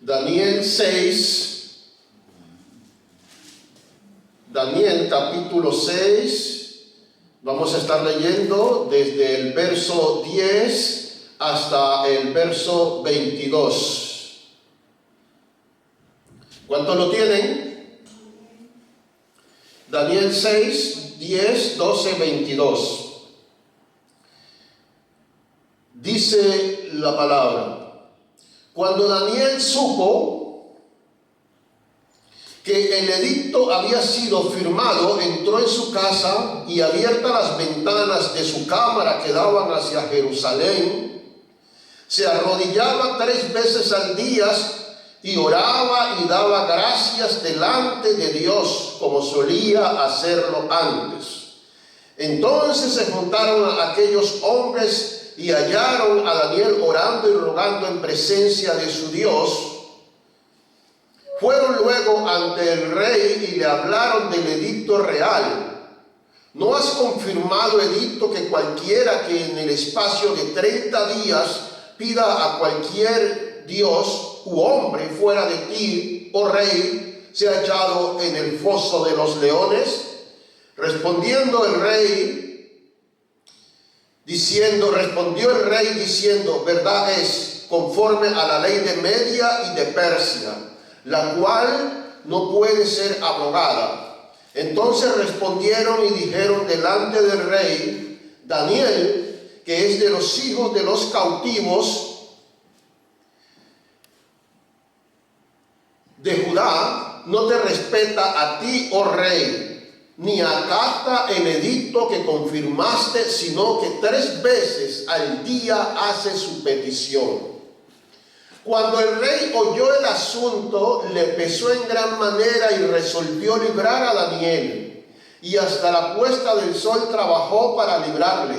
Daniel 6, Daniel capítulo 6, vamos a estar leyendo desde el verso 10 hasta el verso 22. ¿Cuántos lo tienen? Daniel 6, 10, 12, 22. Dice la palabra: cuando Daniel supo que el edicto había sido firmado, entró en su casa y, abiertas las ventanas de su cámara que daban hacia Jerusalén, se arrodillaba 3 veces al día y oraba y daba gracias delante de Dios, como solía hacerlo antes. Entonces se juntaron aquellos hombres y hallaron a Daniel orando y rogando en presencia de su Dios. Fueron luego ante el rey y le hablaron del edicto real. ¿No has confirmado, edicto, que cualquiera que en el espacio de 30 días pida a cualquier dios u hombre fuera de ti, oh rey, sea echado en el foso de los leones? Respondió el rey diciendo, verdad es, conforme a la ley de Media y de Persia, la cual no puede ser abrogada. Entonces respondieron y dijeron delante del rey: Daniel, que es de los hijos de los cautivos de Judá, no te respeta a ti, oh rey, ni acata el edicto que confirmaste, sino que 3 veces al día hace su petición. Cuando el rey oyó el asunto, le pesó en gran manera y resolvió librar a Daniel, y hasta la puesta del sol trabajó para librarle.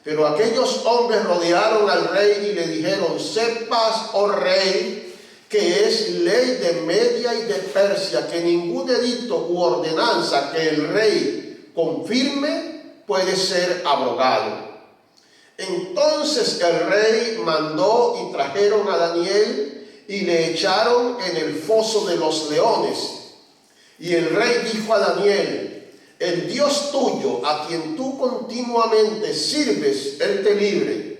Pero aquellos hombres rodearon al rey y le dijeron: sepas, oh rey, que es ley de Media y de Persia, que ningún edicto u ordenanza que el rey confirme puede ser abrogado. Entonces el rey mandó y trajeron a Daniel y le echaron en el foso de los leones. Y el rey dijo a Daniel: el Dios tuyo, a quien tú continuamente sirves, él te libre.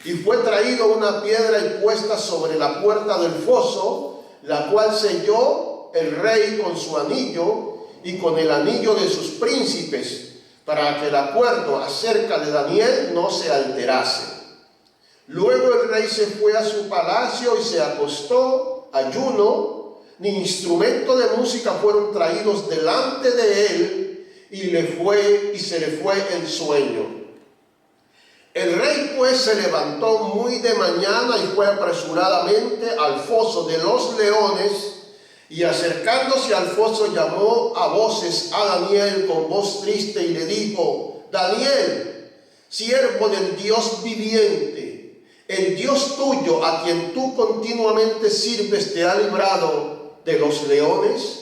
Y fue traído una piedra y puesta sobre la puerta del foso, la cual selló el rey con su anillo y con el anillo de sus príncipes, para que el acuerdo acerca de Daniel no se alterase. Luego el rey se fue a su palacio y se acostó ayuno, ni instrumento de música fueron traídos delante de él, y se le fue el sueño. El rey pues se levantó muy de mañana y fue apresuradamente al foso de los leones, y acercándose al foso llamó a voces a Daniel con voz triste y le dijo: Daniel, siervo del Dios viviente, el Dios tuyo, a quien tú continuamente sirves, ¿te ha librado de los leones?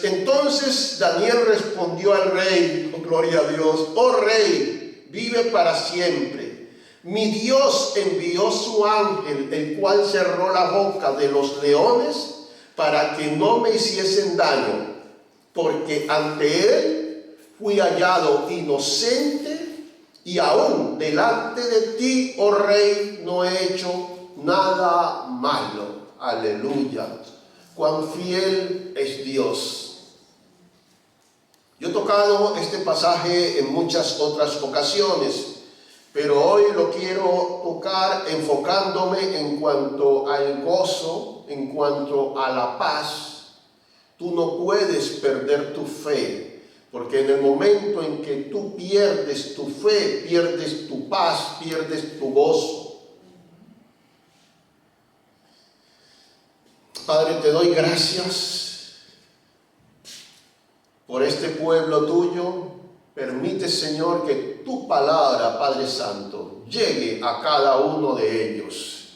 Entonces Daniel respondió al rey, gloria a Dios: oh rey, vive para siempre. Mi Dios envió su ángel, el cual cerró la boca de los leones para que no me hiciesen daño, porque ante él fui hallado inocente, y aún delante de ti, oh rey, no he hecho nada malo. Aleluya. Cuán fiel es Dios. Yo he tocado este pasaje en muchas otras ocasiones, pero hoy lo quiero tocar enfocándome en cuanto al gozo, en cuanto a la paz. Tú no puedes perder tu fe, porque en el momento en que tú pierdes tu fe, pierdes tu paz, pierdes tu gozo. Padre, te doy gracias por este pueblo tuyo. Permite, Señor, que tu palabra, Padre Santo, llegue a cada uno de ellos.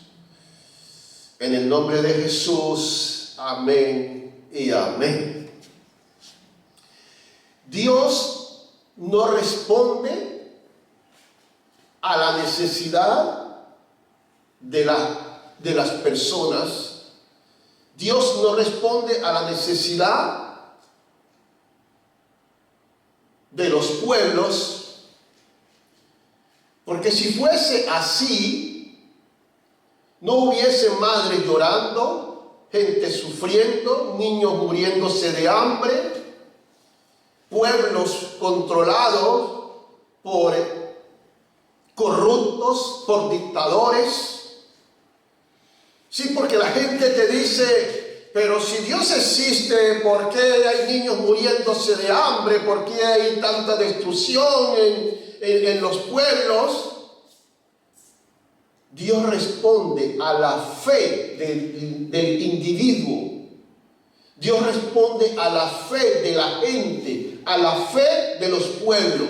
En el nombre de Jesús, amén y amén. Dios no responde a la necesidad de las personas, Dios no responde a la necesidad de los pueblos, porque si fuese así, no hubiese madres llorando, gente sufriendo, niños muriéndose de hambre, pueblos controlados por corruptos, por dictadores. Sí, porque la gente te dice, pero si Dios existe, ¿por qué hay niños muriéndose de hambre? ¿Por qué hay tanta destrucción en los pueblos? Dios responde a la fe del individuo. Dios responde a la fe de la gente, a la fe de los pueblos.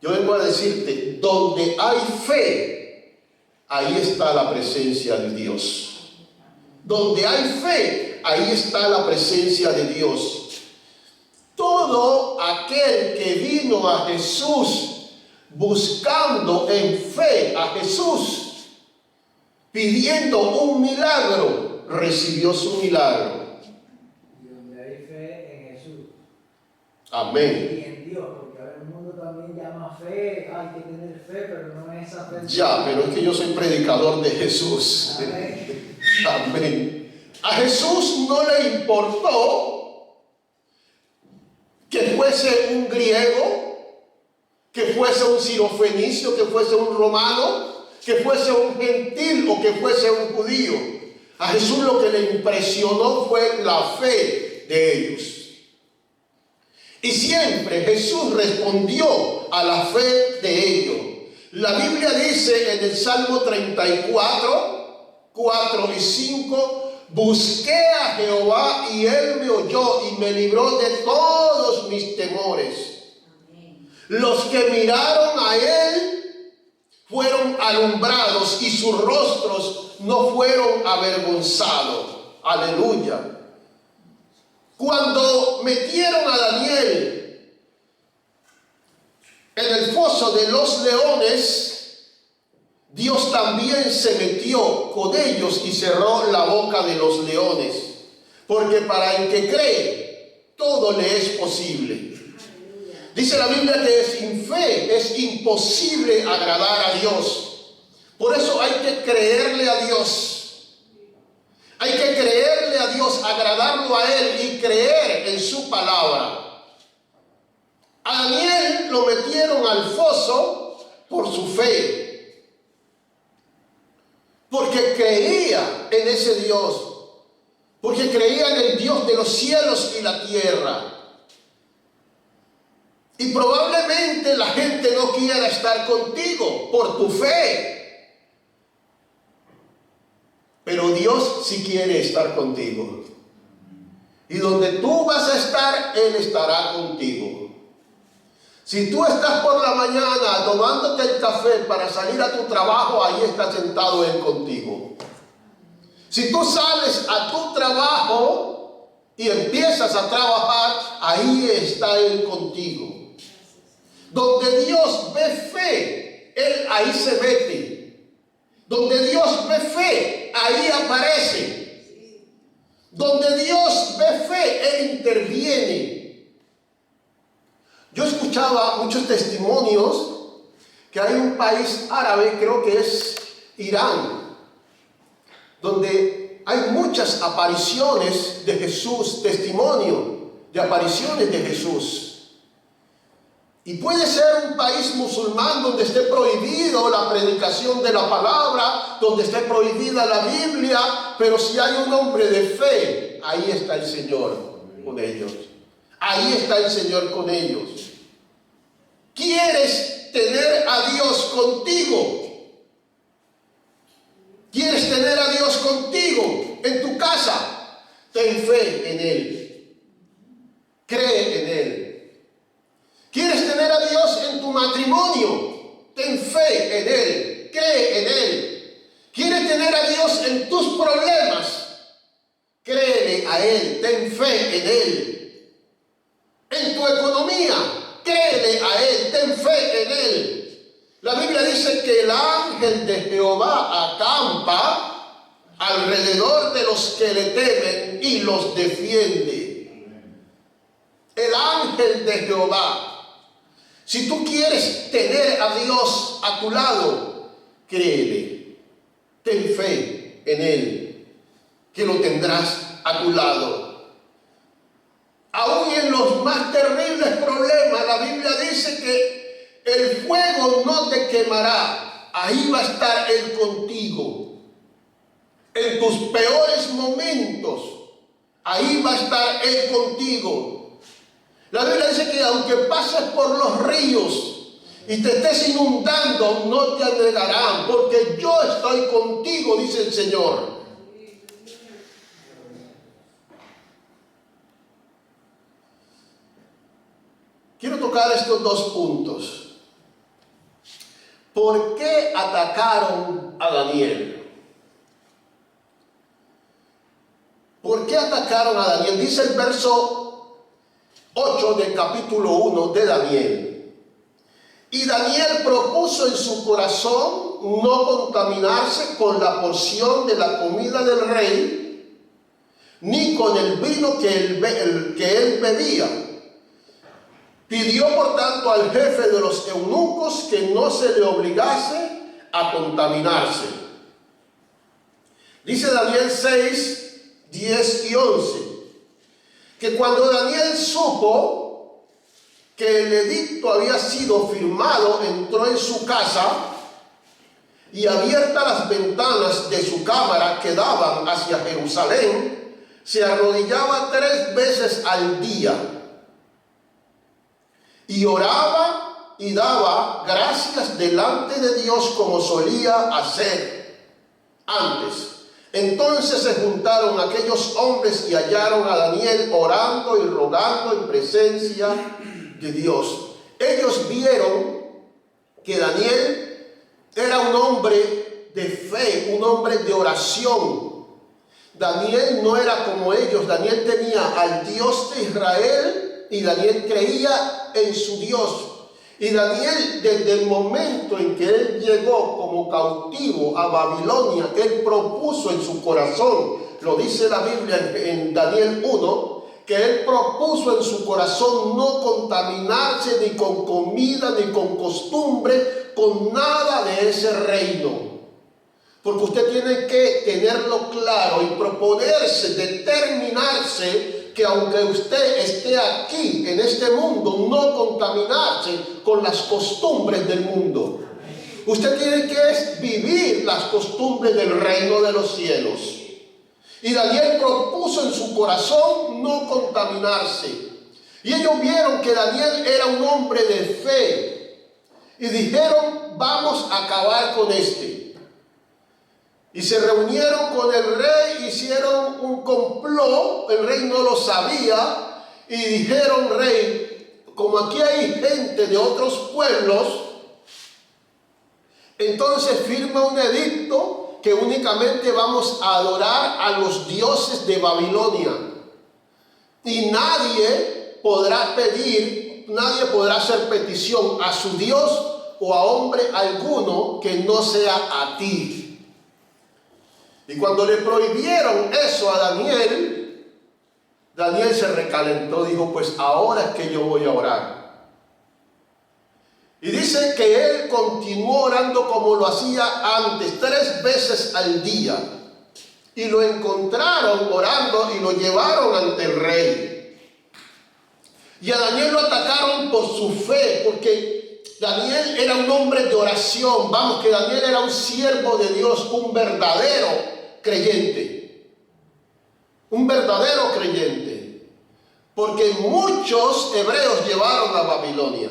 Yo vengo a decirte, donde hay fe, ahí está la presencia de Dios. Donde hay fe, ahí está la presencia de Dios. Todo aquel que vino a Jesús buscando en fe a Jesús, pidiendo un milagro, recibió su milagro. Y donde hay fe en Jesús. Amén. Y en Dios, porque ahora el mundo también llama fe, hay que tener fe, pero no es esa fe. Ya, pero es que yo soy predicador de Jesús. Amén. Amén. A Jesús no le importó que fuese un griego, que fuese un sirofenicio, que fuese un romano, que fuese un gentil o que fuese un judío. A Jesús lo que le impresionó fue la fe de ellos. Y siempre Jesús respondió a la fe de ellos. La Biblia dice en el Salmo 34, 4 y 5, busqué a Jehová y Él me oyó y me libró de todos mis temores. Los que miraron a Él fueron alumbrados y sus rostros no fueron avergonzados. Aleluya. Cuando metieron a Daniel en el foso de los leones, Dios también se metió con ellos y cerró la boca de los leones. Porque para el que cree, todo le es posible. Dice la Biblia que sin fe es imposible agradar a Dios. Por eso hay que creerle a Dios. Hay que creerle a Dios, agradarlo a Él y creer en su palabra. A Daniel lo metieron al foso por su fe. Porque creía en ese Dios. Porque creía en el Dios de los cielos y la tierra. Y probablemente la gente no quiera estar contigo por tu fe. Pero Dios sí quiere estar contigo. Y donde tú vas a estar, Él estará contigo. Si tú estás por la mañana tomándote el café para salir a tu trabajo, ahí está sentado Él contigo. Si tú sales a tu trabajo y empiezas a trabajar, ahí está Él contigo. Donde Dios ve fe, Él ahí se mete. Donde Dios ve fe, ahí aparece. Donde Dios ve fe, Él interviene. Yo escuchaba muchos testimonios que hay un país árabe, creo que es Irán, donde hay muchas apariciones de Jesús, testimonio de apariciones de Jesús. Y puede ser un país musulmán donde esté prohibido la predicación de la palabra, donde esté prohibida la Biblia, pero si hay un hombre de fe, ahí está el Señor con ellos. Ahí está el Señor con ellos. ¿Quieres tener a Dios contigo? ¿Quieres tener a Dios contigo en tu casa? Ten fe en Él. Cree en Él. ¿Quieres tener a Dios en tu matrimonio? Ten fe en Él, cree en Él. ¿Quieres tener a Dios en tus problemas? Créele a Él, ten fe en Él. En tu economía, créele a Él, ten fe en Él. La Biblia dice que el ángel de Jehová acampa alrededor de los que le temen y los defiende. El ángel de Jehová. Si tú quieres tener a Dios a tu lado, créele, ten fe en Él, que lo tendrás a tu lado. Aún en los más terribles problemas, la Biblia dice que el fuego no te quemará. Ahí va a estar Él contigo. En tus peores momentos, ahí va a estar Él contigo. La Biblia dice que aunque pases por los ríos y te estés inundando, no te anegarán, porque yo estoy contigo, dice el Señor. Quiero tocar estos dos puntos. ¿Por qué atacaron a Daniel? ¿Por qué atacaron a Daniel? Dice el verso 8 del capítulo 1 de Daniel. Y Daniel propuso en su corazón no contaminarse con la porción de la comida del rey, ni con el vino que él bebía. Pidió por tanto al jefe de los eunucos que no se le obligase a contaminarse. Dice Daniel 6, 10 y 11, que cuando Daniel supo que el edicto había sido firmado, entró en su casa y abiertas las ventanas de su cámara que daban hacia Jerusalén, se arrodillaba 3 veces al día y oraba y daba gracias delante de Dios como solía hacer antes. Entonces se juntaron aquellos hombres y hallaron a Daniel orando y rogando en presencia de Dios. Ellos vieron que Daniel era un hombre de fe, un hombre de oración. Daniel no era como ellos. Daniel tenía al Dios de Israel y Daniel creía en su Dios. Y Daniel, desde el momento en que él llegó como cautivo a Babilonia, él propuso en su corazón, lo dice la Biblia en Daniel 1, que él propuso en su corazón no contaminarse ni con comida, ni con costumbre, con nada de ese reino. Porque usted tiene que tenerlo claro y proponerse, determinarse, que aunque usted esté aquí en este mundo, no contaminarse con las costumbres del mundo. Usted tiene que vivir las costumbres del reino de los cielos. Y Daniel propuso en su corazón no contaminarse. Y ellos vieron que Daniel era un hombre de fe. Y dijeron, vamos a acabar con este. Y se reunieron con el rey, hicieron un complot, el rey no lo sabía, y dijeron, rey, como aquí hay gente de otros pueblos, entonces firma un edicto que únicamente vamos a adorar a los dioses de Babilonia. Y nadie podrá pedir, nadie podrá hacer petición a su Dios o a hombre alguno que no sea a ti. Y cuando le prohibieron eso a Daniel, Daniel se recalentó, dijo, pues ahora es que yo voy a orar. Y dice que él continuó orando como lo hacía antes, 3 veces al día. Y lo encontraron orando y lo llevaron ante el rey. Y a Daniel lo atacaron por su fe, porque Daniel era un hombre de oración. Vamos, que Daniel era un siervo de Dios, un verdadero creyente, un verdadero creyente, porque muchos hebreos llevaron a Babilonia,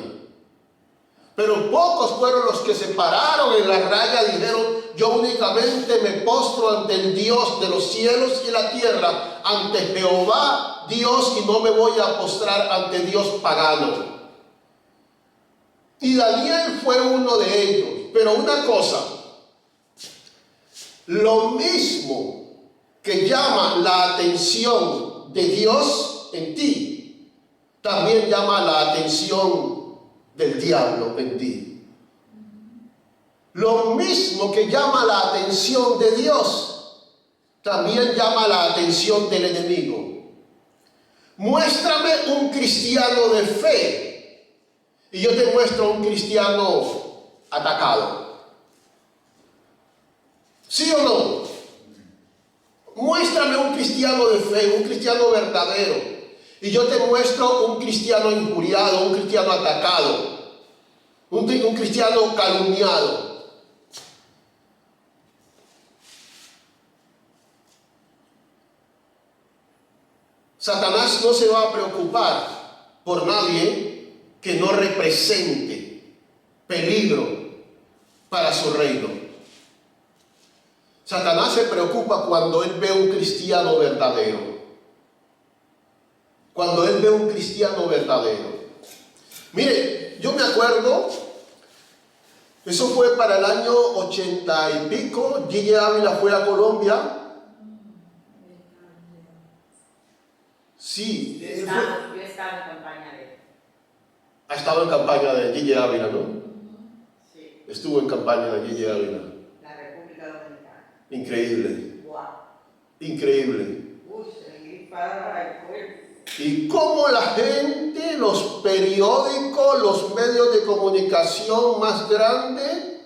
pero pocos fueron los que se pararon en la raya y dijeron, yo únicamente me postro ante el Dios de los cielos y la tierra, ante Jehová Dios, y no me voy a postrar ante Dios pagano. Y Daniel fue uno de ellos. Pero una cosa, lo mismo que llama la atención de Dios en ti, también llama la atención del diablo en ti. Lo mismo que llama la atención de Dios, también llama la atención del enemigo. Muéstrame un cristiano de fe y yo te muestro un cristiano atacado. ¿Sí o no? Muéstrame un cristiano de fe, un cristiano verdadero, y yo te muestro un cristiano injuriado, un cristiano atacado, un cristiano calumniado. Satanás no se va a preocupar por nadie que no represente peligro para su reino. Satanás se preocupa cuando él ve un cristiano verdadero. Cuando él ve un cristiano verdadero. Mire, yo me acuerdo, eso fue para el año 80 y pico, Gigi Ávila fue a Colombia. Sí. Yo estaba en campaña de él. Ha estado en campaña de Gigi Ávila, ¿no? Sí. Estuvo en campaña de Gigi Ávila. La República Dominicana. Increíble. Wow. Increíble. Uy, se me griparon al cuerpo. Y cómo la gente, los periódicos, los medios de comunicación más grandes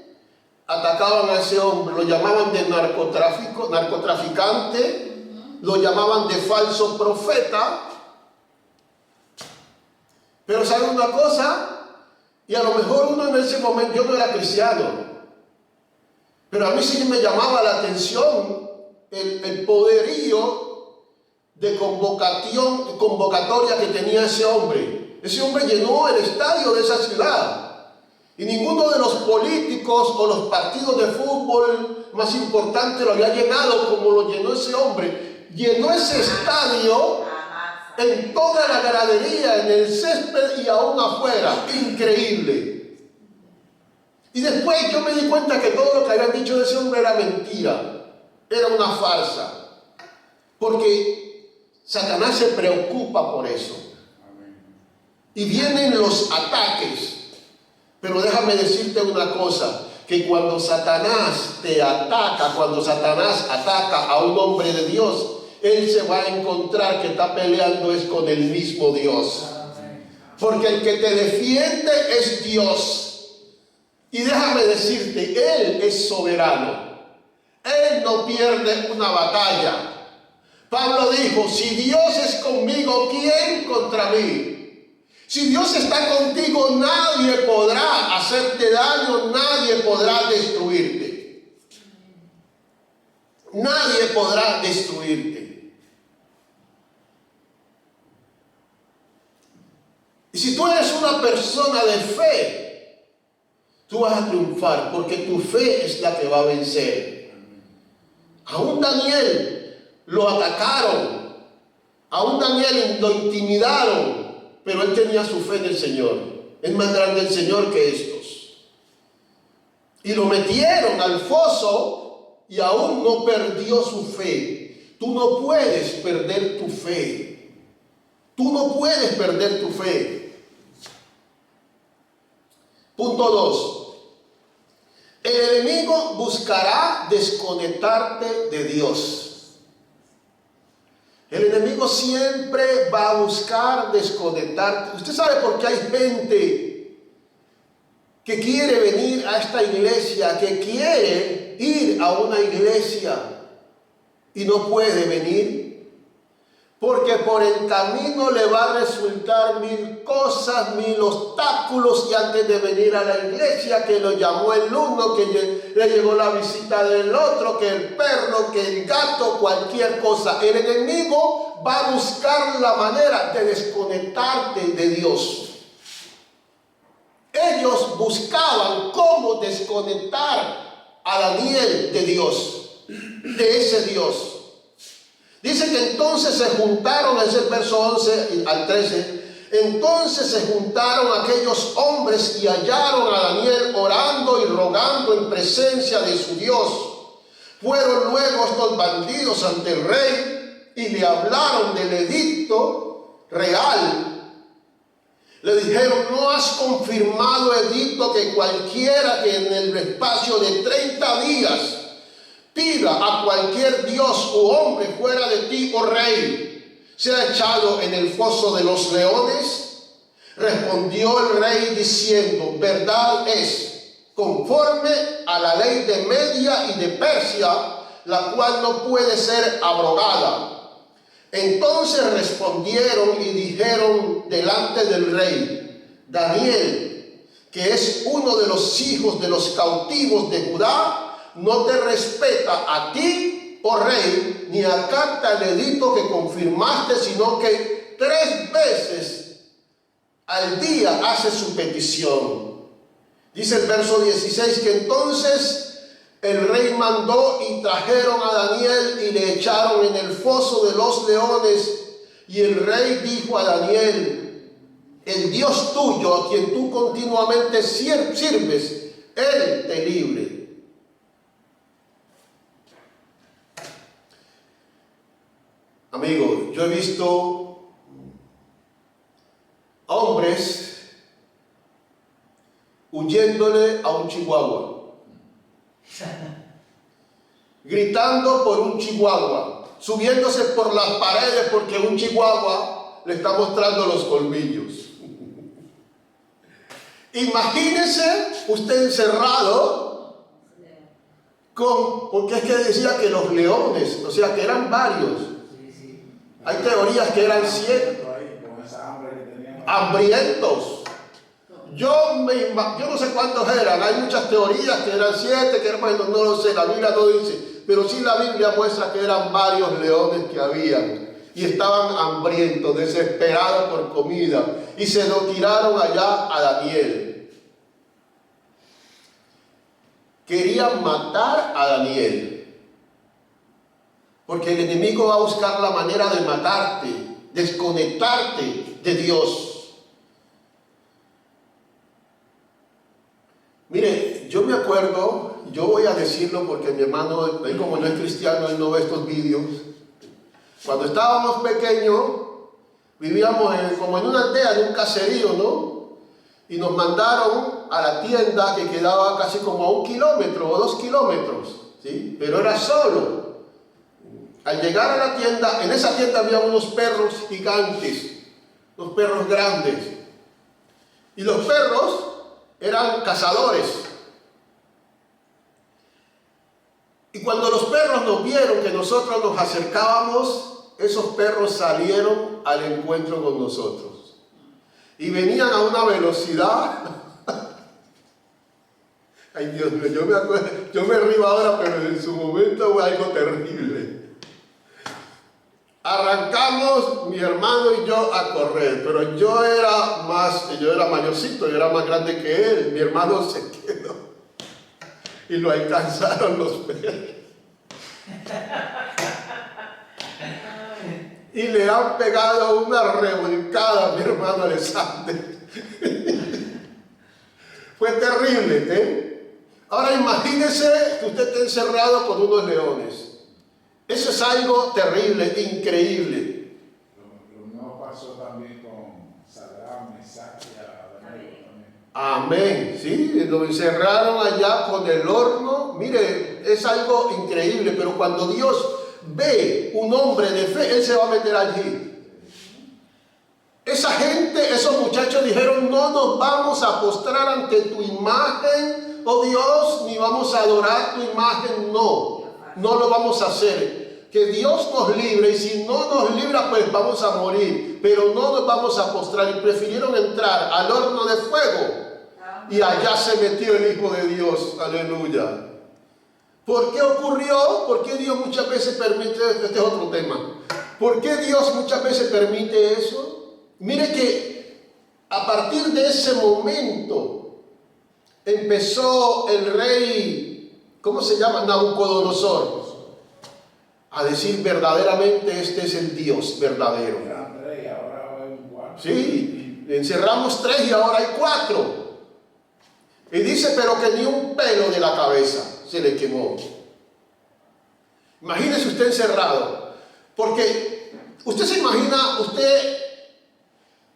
atacaban a ese hombre, lo llamaban de narcotraficante, lo llamaban de falso profeta. Pero ¿sabe una cosa? Y a lo mejor uno en ese momento, yo no era cristiano, pero a mí sí me llamaba la atención el poderío de convocatoria que tenía ese hombre. Ese hombre llenó el estadio de esa ciudad. Y ninguno de los políticos o los partidos de fútbol más importantes lo había llenado como lo llenó ese hombre. Llenó ese estadio en toda la gradería, en el césped y aún afuera. Increíble. Y después yo me di cuenta que todo lo que habían dicho de ese hombre era mentira. Era una farsa. Porque Satanás se preocupa por eso. Y vienen los ataques. Pero déjame decirte una cosa, que cuando Satanás te ataca, cuando Satanás ataca a un hombre de Dios, él se va a encontrar que está peleando es con el mismo Dios. Porque el que te defiende es Dios. Y déjame decirte, Él es soberano. Él no pierde una batalla. Pablo dijo, si Dios es conmigo, ¿quién contra mí? Si Dios está contigo, nadie podrá hacerte daño, nadie podrá destruirte. Nadie podrá destruirte. Y si tú eres una persona de fe, tú vas a triunfar, porque tu fe es la que va a vencer. Aún Daniel lo atacaron, aún Daniel lo intimidaron, pero él tenía su fe en el Señor. Es más grande el Señor que estos. Y lo metieron al foso y aún no perdió su fe. Tú no puedes perder tu fe. Tú no puedes perder tu fe. Punto 2. El enemigo buscará desconectarte de Dios. El enemigo siempre va a buscar desconectarte. Usted sabe por qué hay gente que quiere venir a esta iglesia, que quiere ir a una iglesia y no puede venir. Porque por el camino le va a resultar mil cosas, mil obstáculos, y antes de venir a la iglesia, que lo llamó el uno, que le llegó la visita del otro, que el perro, que el gato, cualquier cosa. El enemigo va a buscar la manera de desconectarte de Dios. Ellos buscaban cómo desconectar a Daniel de Dios, de ese Dios. Dice que entonces se juntaron, es el verso 11 al 13, entonces se juntaron aquellos hombres y hallaron a Daniel orando y rogando en presencia de su Dios. Fueron luego estos bandidos ante el rey y le hablaron del edicto real. Le dijeron, ¿no has confirmado edicto que cualquiera que en el espacio de 30 días pida a cualquier dios u hombre fuera de ti, oh rey, sea echado en el foso de los leones? Respondió el rey diciendo, verdad es, conforme a la ley de Media y de Persia, la cual no puede ser abrogada. Entonces respondieron y dijeron delante del rey, Daniel, que es uno de los hijos de los cautivos de Judá, no te respeta a ti, oh rey, ni acata el edicto que confirmaste, sino que 3 veces al día hace su petición. Dice el verso 16 que entonces el rey mandó y trajeron a Daniel y le echaron en el foso de los leones. Y el rey dijo a Daniel, el Dios tuyo a quien tú continuamente sirves, Él te libre. Amigo, yo he visto hombres huyéndole a un chihuahua, gritando por un chihuahua, subiéndose por las paredes porque un chihuahua le está mostrando los colmillos. Imagínese usted encerrado porque es que decía que los leones, o sea que eran varios. Hay teorías que eran 7. Hambrientos. Yo no sé cuántos eran. Hay muchas teorías que eran 7, que bueno, no lo sé, la Biblia no dice, pero sí la Biblia muestra que eran varios leones que habían y estaban hambrientos, desesperados por comida, y se lo tiraron allá a Daniel. Querían matar a Daniel, porque el enemigo va a buscar la manera de matarte, desconectarte de Dios. Mire, yo me acuerdo, yo voy a decirlo porque mi hermano, él como no es cristiano, él no ve estos vídeos. Cuando estábamos pequeños, vivíamos como en una aldea, en un caserío, ¿no? Y nos mandaron a la tienda que quedaba casi como a 1 kilómetro o 2 kilómetros, ¿sí? Pero era solo. Al llegar a la tienda, en esa tienda había unos perros gigantes, unos perros grandes. Y los perros eran cazadores. Y cuando los perros nos vieron que nosotros nos acercábamos, esos perros salieron al encuentro con nosotros. Y venían a una velocidad. Ay, Dios mío, yo me acuerdo, yo me río ahora, pero en su momento fue algo terrible. Arrancamos mi hermano y yo a correr, pero yo era mayorcito, yo era más grande que él. Mi hermano se quedó y lo alcanzaron los perros y le han pegado una revolcada a mi hermano Alexander. Fue terrible, ¿eh? Ahora imagínese que usted esté encerrado con unos leones. Eso es algo terrible, increíble. Lo mismo pasó también con Sadrach, Mesach y Abednego también. Amén, sí, lo encerraron allá con el horno. Mire, es algo increíble, pero cuando Dios ve un hombre de fe, Él se va a meter allí. Esa gente, esos muchachos dijeron, no nos vamos a postrar ante tu imagen, oh Dios, ni vamos a adorar tu imagen, no lo vamos a hacer. Que Dios nos libre, y si no nos libra, pues vamos a morir, pero no nos vamos a postrar. Y prefirieron entrar al horno de fuego, y allá se metió el Hijo de Dios, aleluya. ¿Por qué ocurrió? ¿Por qué Dios muchas veces permite? Este es otro tema. ¿Por qué Dios muchas veces permite eso? Mire que a partir de ese momento empezó el rey, ¿cómo se llama? Nabucodonosor, a decir verdaderamente este es el Dios verdadero. Eran 3 y ahora hay 4. Sí, encerramos 3 y ahora hay 4. Y dice, pero que ni un pelo de la cabeza se le quemó. Imagínese usted encerrado, porque usted se imagina, usted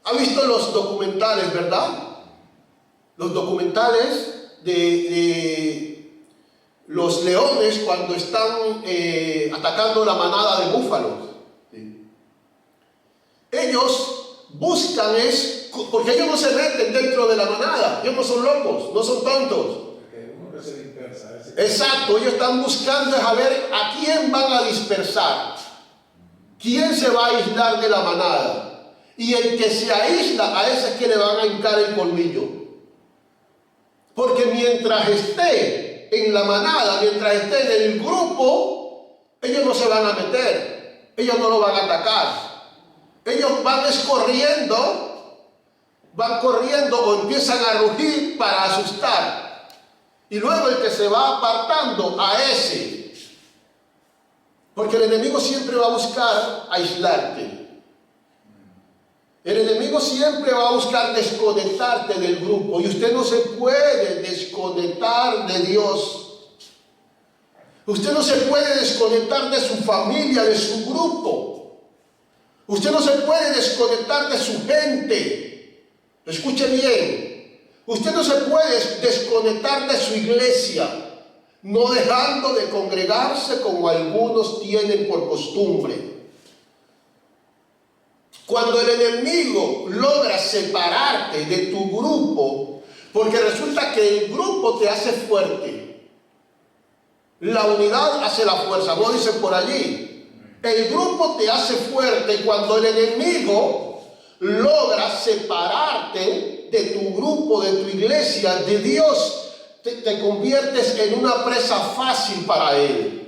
ha visto los documentales, ¿verdad? Los documentales de los leones cuando están atacando la manada de búfalos. ¿Sí? Ellos buscan porque ellos no se meten dentro de la manada, ellos no son locos, no son tontos. Porque uno que se dispersa. Exacto, ellos están buscando a ver a quién van a dispersar, quién se va a aislar de la manada. Y el que se aísla, a ese es que le van a hincar el colmillo. Porque mientras esté en la manada, mientras esté en el grupo, ellos no se van a meter, ellos no lo van a atacar. Ellos van corriendo o empiezan a rugir para asustar. Y luego el que se va apartando a ese. Porque el enemigo siempre va a buscar aislarte. El enemigo siempre va a buscar desconectarte del grupo. Y usted no se puede desconectar de Dios. Usted no se puede desconectar de su familia, de su grupo. Usted no se puede desconectar de su gente. Escuche bien. Usted no se puede desconectar de su iglesia, no dejando de congregarse como algunos tienen por costumbre. Cuando el enemigo logra separarte de tu grupo, porque resulta que el grupo te hace fuerte, la unidad hace la fuerza, no dicen por allí, el grupo te hace fuerte. Y cuando el enemigo logra separarte de tu grupo, de tu iglesia, de Dios, te conviertes en una presa fácil para él.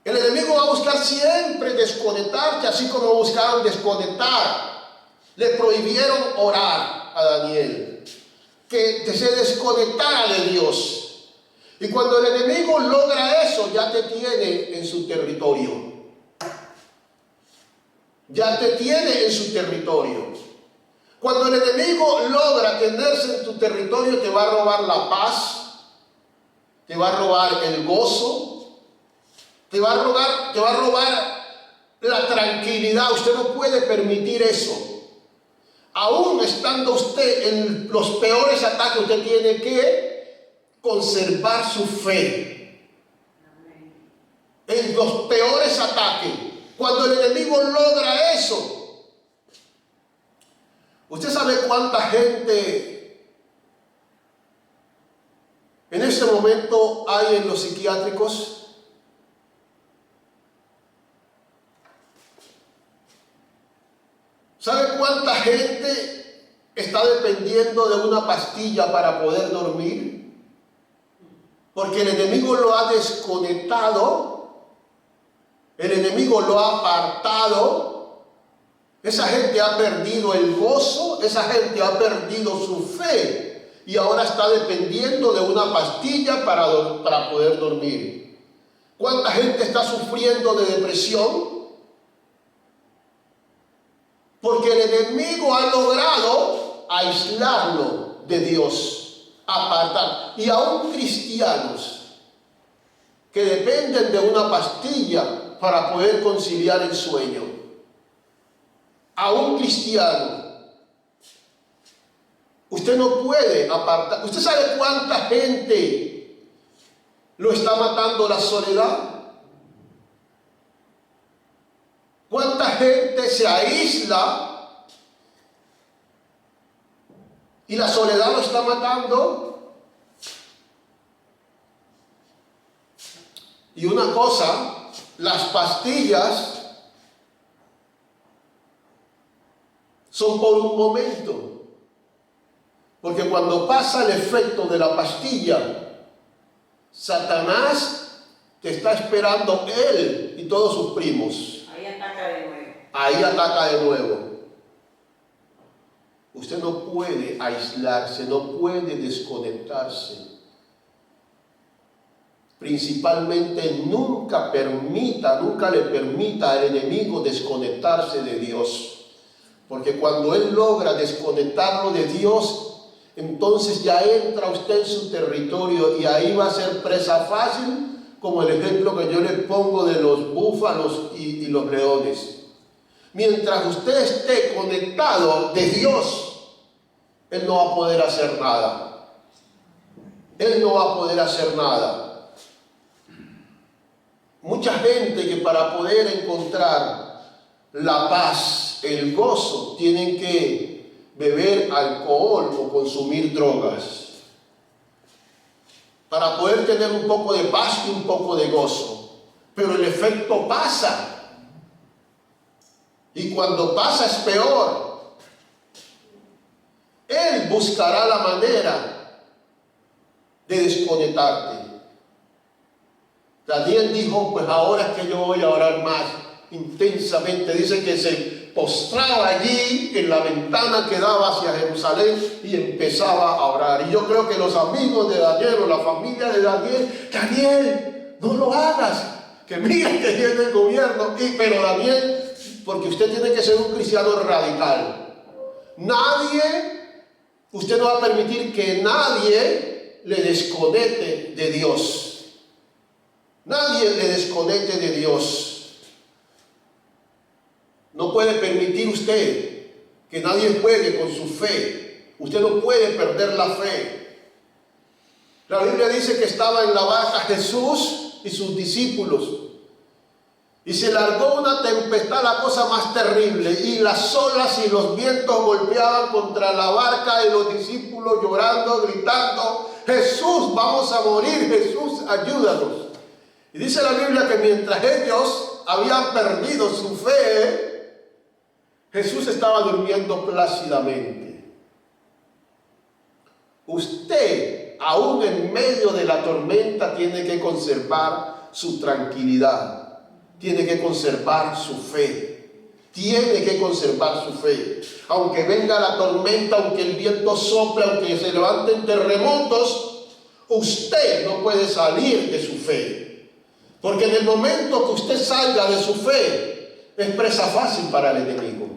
El enemigo va a buscar siempre desconectarte, así como buscaron desconectar. Le prohibieron orar a Daniel, que se desconectara de Dios. Y cuando el enemigo logra eso, ya te tiene en su territorio. Ya te tiene en su territorio. Cuando el enemigo logra tenerse en tu territorio, te va a robar la paz, te va a robar el gozo, te va a robar la tranquilidad. Usted no puede permitir eso. Aún estando usted en los peores ataques, usted tiene que conservar su fe. En los peores ataques, cuando el enemigo logra eso, usted sabe cuánta gente en este momento hay en los psiquiátricos. ¿Sabe cuánta gente está dependiendo de una pastilla para poder dormir? Porque el enemigo lo ha desconectado, el enemigo lo ha apartado. Esa gente ha perdido el gozo, esa gente ha perdido su fe y ahora está dependiendo de una pastilla para poder dormir. ¿Cuánta gente está sufriendo de depresión? Porque el enemigo ha logrado aislarlo de Dios, apartar. Y aún cristianos que dependen de una pastilla para poder conciliar el sueño. Aún cristiano. Usted no puede apartar. ¿Usted sabe cuánta gente lo está matando la soledad? ¿Cuánta gente se aísla y la soledad lo está matando? Y una cosa, las pastillas son por un momento, porque cuando pasa el efecto de la pastilla, Satanás te está esperando, él y todos sus primos. Ahí ataca de nuevo. Usted no puede aislarse, no puede desconectarse. Principalmente nunca le permita al enemigo desconectarse de Dios. Porque cuando él logra desconectarlo de Dios, entonces ya entra usted en su territorio y ahí va a ser presa fácil, como el ejemplo que yo le pongo de los búfalos y los leones. Mientras usted esté conectado de Dios, él no va a poder hacer nada. él no va a poder hacer nada. Mucha gente que para poder encontrar la paz, el gozo, tienen que beber alcohol o consumir drogas para poder tener un poco de paz y un poco de gozo. Pero el efecto pasa. Y cuando pasa es peor. Él buscará la manera de desconectarte. Daniel dijo, pues ahora es que yo voy a orar más intensamente. Dice que se postraba allí en la ventana que daba hacia Jerusalén y empezaba a orar. Y yo creo que los amigos de Daniel o la familia de Daniel, Daniel, no lo hagas, que mira que viene el gobierno. Pero Daniel, porque usted tiene que ser un cristiano radical. Usted no va a permitir que nadie le desconecte de Dios. Nadie le desconecte de Dios. No puede permitir usted que nadie juegue con su fe. Usted no puede perder la fe. La Biblia dice que estaba en la barca Jesús y sus discípulos. Y se largó una tempestad, la cosa más terrible. Y las olas y los vientos golpeaban contra la barca y los discípulos llorando, gritando, Jesús, vamos a morir, Jesús, ayúdanos. Y dice la Biblia que mientras ellos habían perdido su fe, Jesús estaba durmiendo plácidamente. Usted, aún en medio de la tormenta, tiene que conservar su tranquilidad, tiene que conservar su fe, tiene que conservar su fe. Aunque venga la tormenta, aunque el viento sople, aunque se levanten terremotos, usted no puede salir de su fe. Porque en el momento que usted salga de su fe, es presa fácil para el enemigo.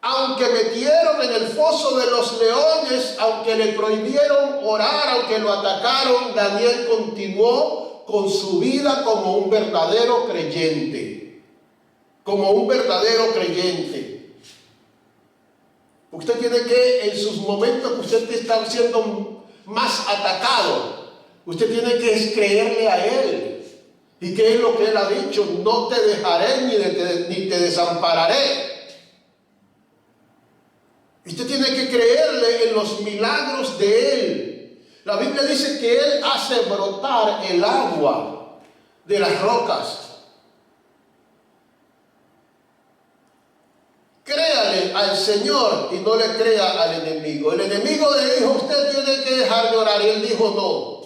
Aunque metieron en el foso de los leones, aunque le prohibieron orar, aunque lo atacaron, Daniel continuó con su vida como un verdadero creyente. Como un verdadero creyente. Usted tiene que, en sus momentos que usted está siendo más atacado, usted tiene que creerle a Él. ¿Y qué es lo que Él ha dicho? No te dejaré ni te desampararé. Usted tiene que creerle en los milagros de Él. La Biblia dice que Él hace brotar el agua de las rocas. Créale al Señor y no le crea al enemigo. El enemigo le dijo, usted tiene que dejar de orar, y Él dijo no.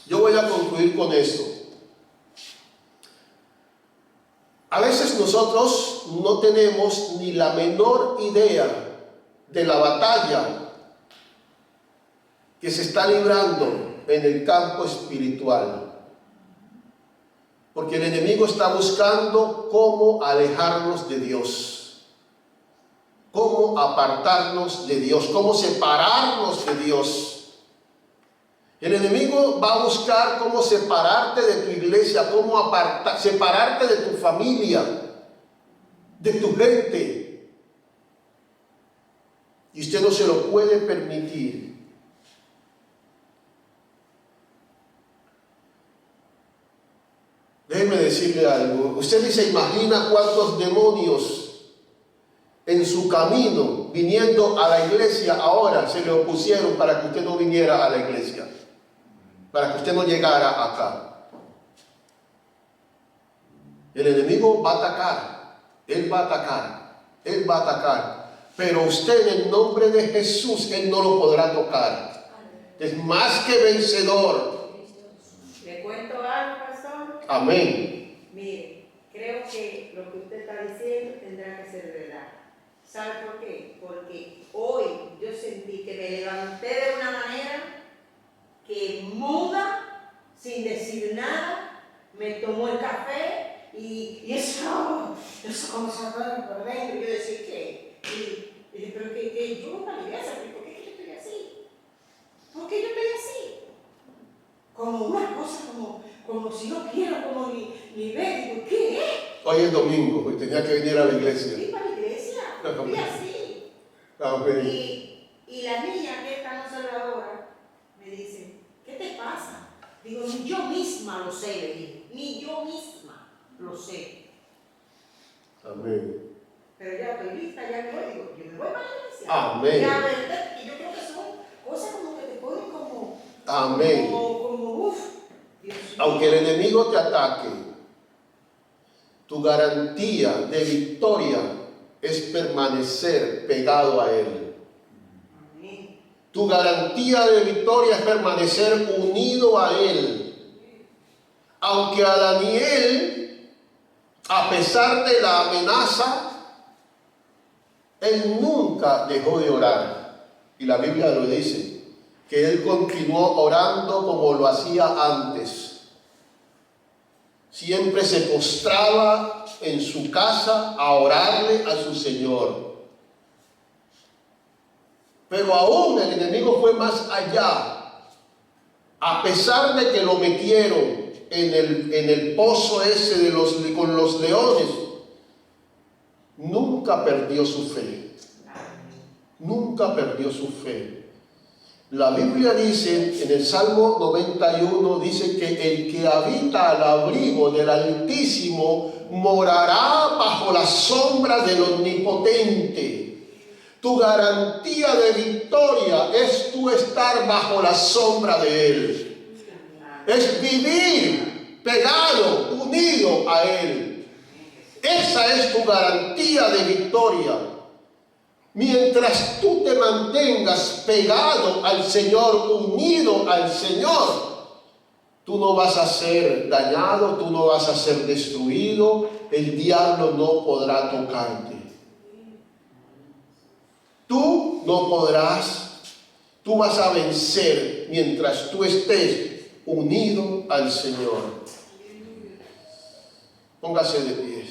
Yo voy a concluir con esto. A veces nosotros no tenemos ni la menor idea de la batalla que se está librando en el campo espiritual. Porque el enemigo está buscando cómo alejarnos de Dios, cómo apartarnos de Dios, cómo separarnos de Dios. El enemigo va a buscar cómo separarte de tu iglesia, cómo separarte de tu familia, de tu gente. Y usted no se lo puede permitir. Déjeme decirle algo. Usted ni se imagina cuántos demonios en su camino, viniendo a la iglesia, ahora se le opusieron para que usted no viniera a la iglesia, para que usted no llegara acá. El enemigo va a atacar, él va a atacar, él va a atacar, pero usted en el nombre de Jesús, él no lo podrá tocar. Es más que vencedor. ¿Le cuento algo, pastor? Amén. Mire, creo que lo que usted está diciendo tendrá que ser verdad. ¿Sabe por qué? Porque hoy yo sentí que me levanté de una manera que muda, sin decir nada, me tomó el café y eso como se va por dentro. Yo decía, ¿qué? Y dije, pero que yo voy a la iglesia, ¿por qué yo estoy así? ¿Por qué yo estoy así? Como una cosa, como si no quiero, como ni ver, digo, ¿qué? Hoy es domingo, hoy tenía que venir a la iglesia. Sí, para la iglesia, estoy así. Amén. Y la niña que es tan observadora me dice, ¿qué te pasa? Digo, ni yo misma lo sé, le dije, ni yo misma lo sé. Amén. Pero ya estoy lista, ya me voy, digo, yo me voy para la iglesia. Amén. La verdad, y yo creo que son cosas como que te ponen como, Amén. como uff, Dios mío. Aunque el enemigo te ataque, tu garantía de victoria es permanecer pegado a Él. Amén. Tu garantía de victoria es permanecer unido a Él. Aunque a Daniel, a pesar de la amenaza, él nunca dejó de orar. Y la Biblia lo dice, que él continuó orando como lo hacía antes. Siempre se postraba en su casa a orarle a su Señor. Pero aún el enemigo fue más allá. A pesar de que lo metieron en el pozo ese con los leones, nunca perdió su fe. Nunca perdió su fe. La Biblia dice, en el Salmo 91, dice que el que habita al abrigo del Altísimo morará bajo la sombra del Omnipotente. Tu garantía de victoria es tú estar bajo la sombra de Él. Es vivir pegado, unido a Él. Esa es tu garantía de victoria. Mientras tú te mantengas pegado al Señor, unido al Señor, tú no vas a ser dañado, tú no vas a ser destruido, el diablo no podrá tocarte. Tú no podrás, tú vas a vencer mientras tú estés unido al Señor. Póngase de pie.